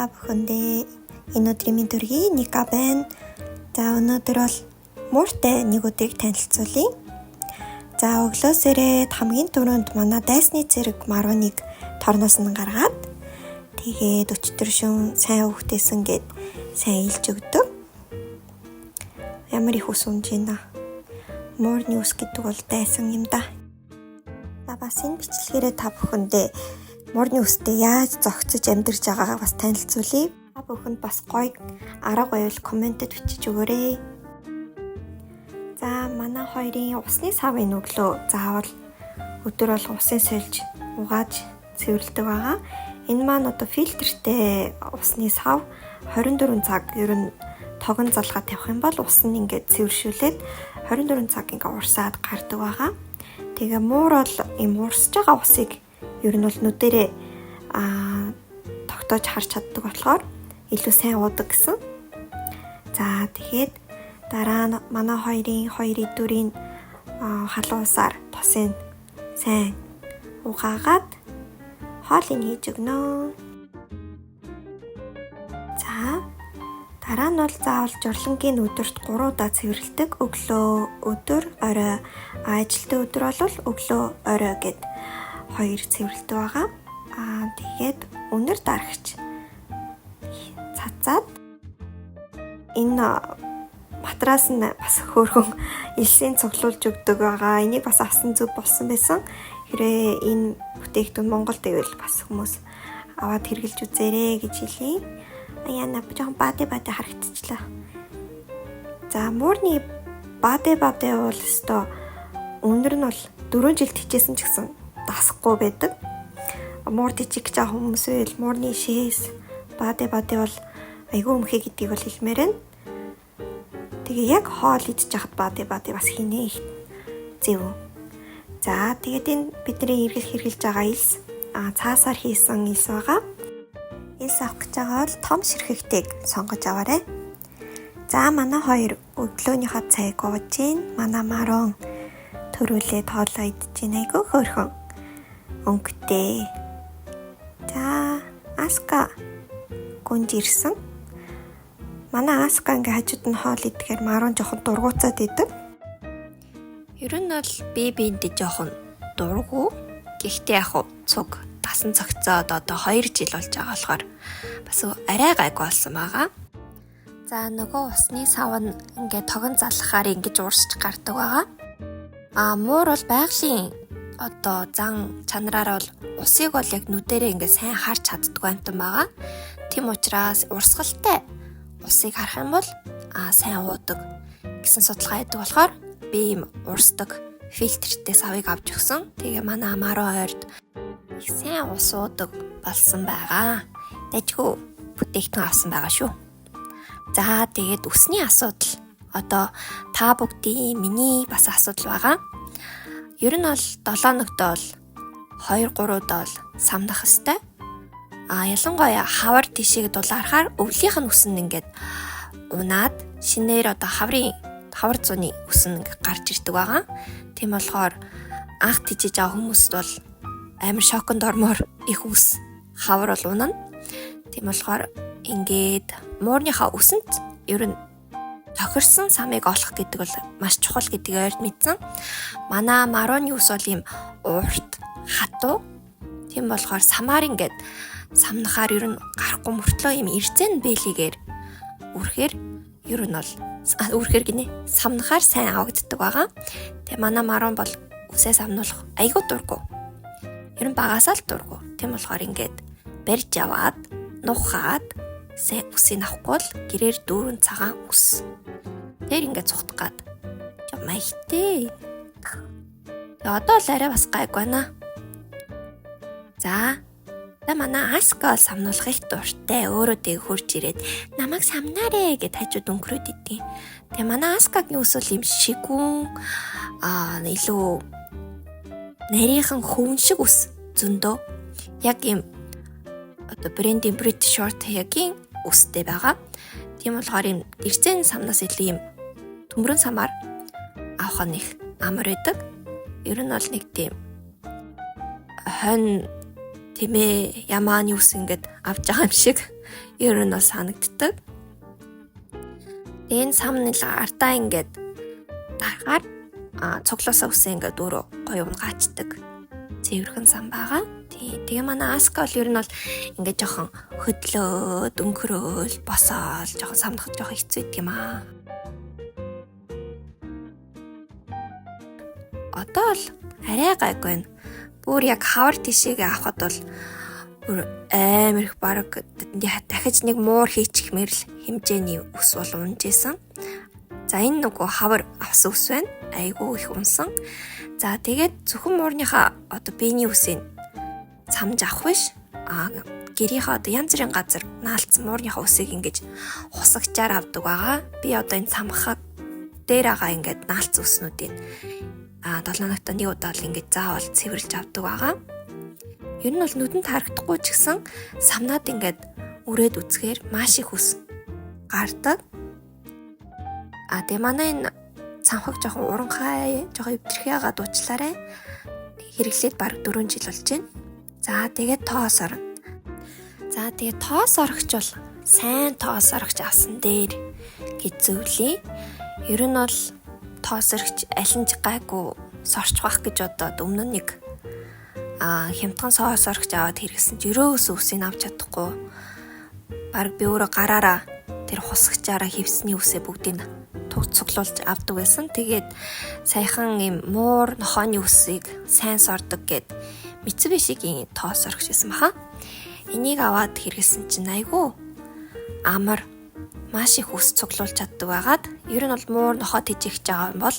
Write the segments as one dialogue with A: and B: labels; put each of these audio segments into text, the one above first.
A: та бүхэндээ энэ өдрийн минь төргий Ника байна. За өнөөдөр бол мууртай нэг өдрийг танилцуулъя. За өглөөс ирээд хамгийн түрүүнд манай дайсны зэрэг Маруныг торноос нь гаргаад тэгээд өчтөр шөн сайн хөвгтээсэн гэд сайн илж өгдөг. Ямар их ус унж байна. Муурны ус гэдэг бол дайсан юм да. За бас энэ бичлэгээрээ та бүхэндээ муурны үстэй яаж зогцож амьдарч байгаагаа бас танилцуулъя. Та бүхэнд бас гоё арга байвал комментэд бичиж өгөөрэй. За манай хоёрын усны савын өглөө заавал өдөр болго усын сольж угааж цэвэрлэдэг байгаа. Энэ маань одоо фильтртэй усны сав 24 цаг ер нь тогон залгаа тавих юм бол ус нь ингээд цэвэршүүлээд 24 цаг ингээд урсаад гардаг байгаа. Тэгээ муур бол юм урсж байгаа усыг ер нь бол нүдэрээ тогтоож харж чаддаг болохоор илүү сайн уудаг гэсэн. За тэгээд дараа нь манай хоёрын идүүрийн халуун усаар тосын сайн угаагаад хоолыг хийж өгнө. За дараа нь бол заавал журлангийн өдөрт 3 удаа цэвэрлэдэг. Өглөө, өдөр, орой. Ажилтны өдөр бол өглөө, орой гэд 2 цэвэрлэдэг байгаа. Тэгээд өнөр дарагч цацаад энэ матрас нь бас хөөрхөн элсийн цуглуулж өгдөг байгаа. Энийг бас авсан зүг болсон байсан. Хэрвээ энэ бүтээгдэхүүн Монголд байвал бас хүмүүс аваад хэрглэж үзээрэй гэж хэлье. Яна жоохон баде харагдчихлаа. За муурны баде бол өстой өнөр нь бол 4 жил хичээсэн ч гэсэн дасахгүй байдаг. Муур тижиг жаа хүмүүс үйл муурны шээс баде бол айгүй өмхий гэдгийг бол хэлмээр байна. Тэгээ яг хоол идэж хахад баде бас хийнэ зэв. За тэгээд энэ бидний хэрглэж байгаа илс цаасаар хийсэн илс байгаа. Илс авах гэж байгаа бол том ширхэгтэйг сонгож аваарай. За манай хоёр өглөөнийхөө цайг ууж гин. Манай Марун төрүүлээ тоолоо идэж гин айгүй хөөрхөн өнгөтэй. За Аска гүнж ирсэн. Манай Аска ингээ хажууд нь хоол идэхээр Марун жоохон дургуцаад идэв. Ер нь бол биэндээ жоохон дургу. Гэхдээ яг цуг дасан цогцоод одоо 2 жил болж байгаа болохоор бас арай гайг болсон байгаа. За нөгөө усны сав нь ингээ тогон залхахаар ингэж уурсч гардаг байгаа. Муур бол байгалийн одоо зан чанараар бол усыг бол яг нүдэрээ ингээ сайн харж чаддаг амтан байгаа. Тийм учраас урсгалтай усыг харах юм бол сайн уудаг гэсэн судалгаа хийдэг болохоор би юм урсдаг фильтртэй савыг авч өгсөн. Тэгээ манай Маруу хоёрд их сайн ус уудаг болсон байгаа. Дэжгүй бүтээгдэхүүн авсан байгаа шүү. За тэгээд усны асуудал одоо та бүгдийн миний бас асуудал байгаа. Ер нь бол 7 ногтой бол 2-3 дол самдах хэвээр. Ялангуяа хавар тишийг дулаархаар өвлийнх нь үсэн ингээд унаад шинээр одоо хавар зуны үсэн ингээд гарч ирдэг байгаа. Тийм болохоор анх тижиж байгаа хүмүүст бол амар шоконд ормоор их үс хавар бол унана. Тийм болохоор ингээд муурныхаа үсэнд ер нь тохирсон самыг олох гэдэг бол маш чухал гэдгийг ойрд мэдсэн. Манай Маруны ус бол ийм урт, хатуу. Тийм болохоор самаар ингээд самнахаар ер нь гарахгүй мөртлөө ийм эрзэн бэлигээр үрхээр ер нь бол үрхээр гинэ самнахаар сайн авагддаг байгаа. Тэгээ манай Марун бол үсээ самнуулах айгүй дургу. Ер нь багасаа л дургу. Тийм болохоор ингээд барьж яваад нухаад сайн үсийг авахгүй л гэрээр дүүрэн цагаан үс. Тэр ингээд цухтах гад. Маягтэй. Одоо л арай бас гайг байна. За манай Аска самнуулах их дуртай. Өөрөө дэг хурж ирээд намайг самнаарэ гэд хажууд өнгөрөөд идэв. Тэгээ манай Аскагийн ус бол юм шигүүн илүү нарийнхан хөвөн шиг ус зөндөө. Яг юм одоо брендийн British Short Hair-ийн үстэй байгаа. Тийм болохоор юм эрзэн самнаас илүү юм төмрөн самаар авах нь их амар байдаг. Ер нь бол нэг тийм хонь тэмээ ямааны ус ингээд авч байгаа юм шиг ер нь бол санагддаг. Энэ самны ардаа ингээд дарахаар цуглаасаа үсээ ингээд өөрөө гоё унгачдаг цэвэрхэн сам байгаа. Тэгээ манай Аска бол ер нь бол ингээд жоохон хөдлөөд өнгөрөөл босоол жоохон самнахад жоохон хэцүү гэдэг юм аа. Одоо л арай гайгүй байна. Бүр яг хавар тишээгээ авахад бол бүр амар их бараг дахиж нэг муур хийчих мэрл хэмжээний ус бол унжсэн. За энэ нөгөө хавар авсан ус байна. Айгүй их унсан. За тэгээд зөвхөн муурныхаа одоо биений усыг цамж авах биш. Гэрийнхаа одоо янз бүрийн газар наалцсан муурныхаа усыг ингэж хусагчаар авдаг байгаа. Би одоо энэ цамхаг дээр байгаа ингээд наалцсан уснуудыг 7 хоногт нэг удаа л ингэж заавал цэвэрлж авдаг байгаа. Ер нь бол нүдэнд харагдахгүй ч гэсэн самнаад ингээд үрээд үзэхээр маш их ус гардаг. Тэгээ манай энэ цамхаг жоохон уранхай, жоохон өвдөрхий яагаад уучлаарай. Хэрэглээд баг 4 жил болж байна. За тэгээд тоос орно. За тэгээд тоос орохч бол сайн тоос орохч авсан дээр гэж зөвлөе. Ер нь бол тоос орохч аль нь гайгүй сорчих байх гэж бодоод өмнө нэг хямдхан соос орохч аваад хэрэгсэн ч өрөөс үсийг авч чадахгүй. Бараг би өөрөө гараараа тэр хусагчаараа хевсний үсээ бүгдийг цуглуулж авдаг байсан. Тэгээд саяхан юм муур нохооны үсийг сайн сордог гэд Mitsubishi-гийн тоос орохч байсан баха. Энийг аваад хэрэгсэн чинь айгүй амар маш их ус цуглуулж чаддаг байгаад ер нь бол муур нохоо тижигч байгаа юм бол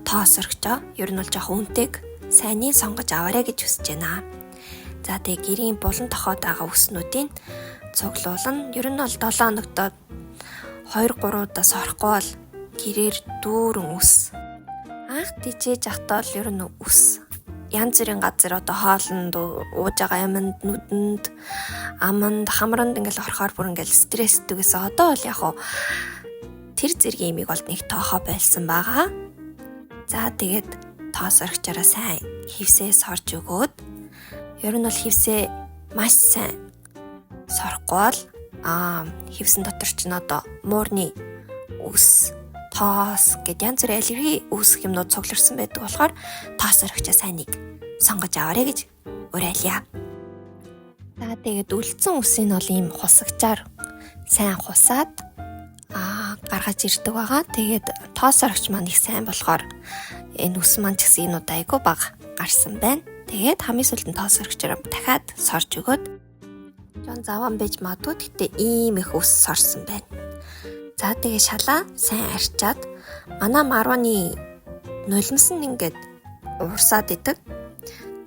A: тоос орохчоо ер нь бол жоохон үнэтэйг сайныг сонгож аваарэ гэж хүсэж байна. За тэгээ гэрийн булан тохоод байгаа үснүүдийн цуглуулна. Ер нь бол 7 хоногт 2-3 удаа сорохгүй бол гэрээр дүүрэн үс. Анх тижээж ахтаа л ер нь үс. Янз бүрийн газар одоо хоолнд ууж байгаа юмд нүдэнд аманд хамранд ингээл орохоор бүр ингээл стрессдэг гэсэн. Одоо бол яг хуу тэр зэргийн имийг бол нэг тоохоо байсан байгаа. За тэгээд тоос орохчаараа сайн хевсээ сорж өгөөд ер нь бол хевсээ маш сайн сорохгүй бол хевсэн дотор ч н одоо муурны үс тоос гэд янз бүрийн аллерги үүсэх юмнууд цугларсан байдаг болохоор тоос орохчоо сайныг сонгож аваарэ гэж уриалъя. За тэгээд үлдсэн үсийг нь бол ийм хусагчаар сайн хусаад гаргаж ирдэг байгаа. Тэгээд тоос орохч маань их сайн болохоор энэ ус маань ч гэсэн энэ удаа айгүй бага гарсан байна. Тэгээд хамгийн сүүлд нь тоос орохчоор дахиад сорж өгөөд жон заван байж магадгүй гэхдээ ийм их ус сорсон байна. За тэгээ шалаа сайн арчаад манай марууны нулимс нь ингээд уурсаад идэг.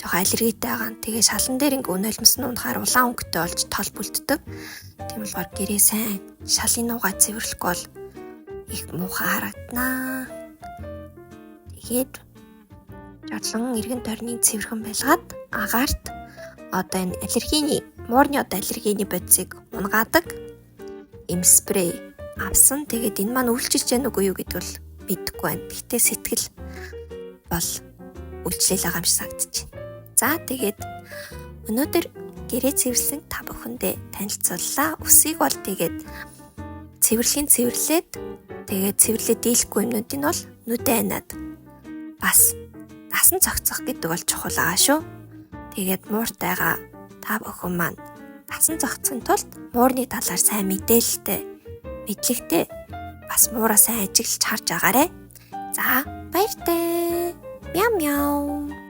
A: Жохоо аллергитэй байгаа. Тэгээ шалан дээр ингээ нулимс нь унахаар улаан өнгөтэй болж тол бүлддэг. Тийм болохоор гэрээ сайн шалын нуугаа цэвэрлэхгүй бол их муухай харагдана. Тэгээд жодлон эргэн тойрныг цэвэрхэн байлгаад агаарт одоо энэ аллергины муурны одоо аллергины бодисыг унгаадаг им спрей авсан. Тэгээд энэ маань үйлчилж яах нүггүй юу гэдэг бол мэдэхгүй байна. Гэхдээ сэтгэл бол үйлчлэл байгаа юм шиг санагдаж байна. За тэгээд өнөөдөр гэрээ цэвэрлсэн та бүхэндээ танилцууллаа. Үсийг бол тэгээд цэвэрлээд тэгээд цэвэрлээд дийлэхгүй юмнуудыг бол нүдэ анаад бас насан цогцох гэдэг бол чухал аа шүү. Тэгээд мууртайгаа та бүхэн маань насан цогцохын тулд муурны талаар сайн мэдээлэлтэй мэдлэгтэй бас муураа сайн ажиглаж харж агаарэ. За баяртай. Мяу мяу.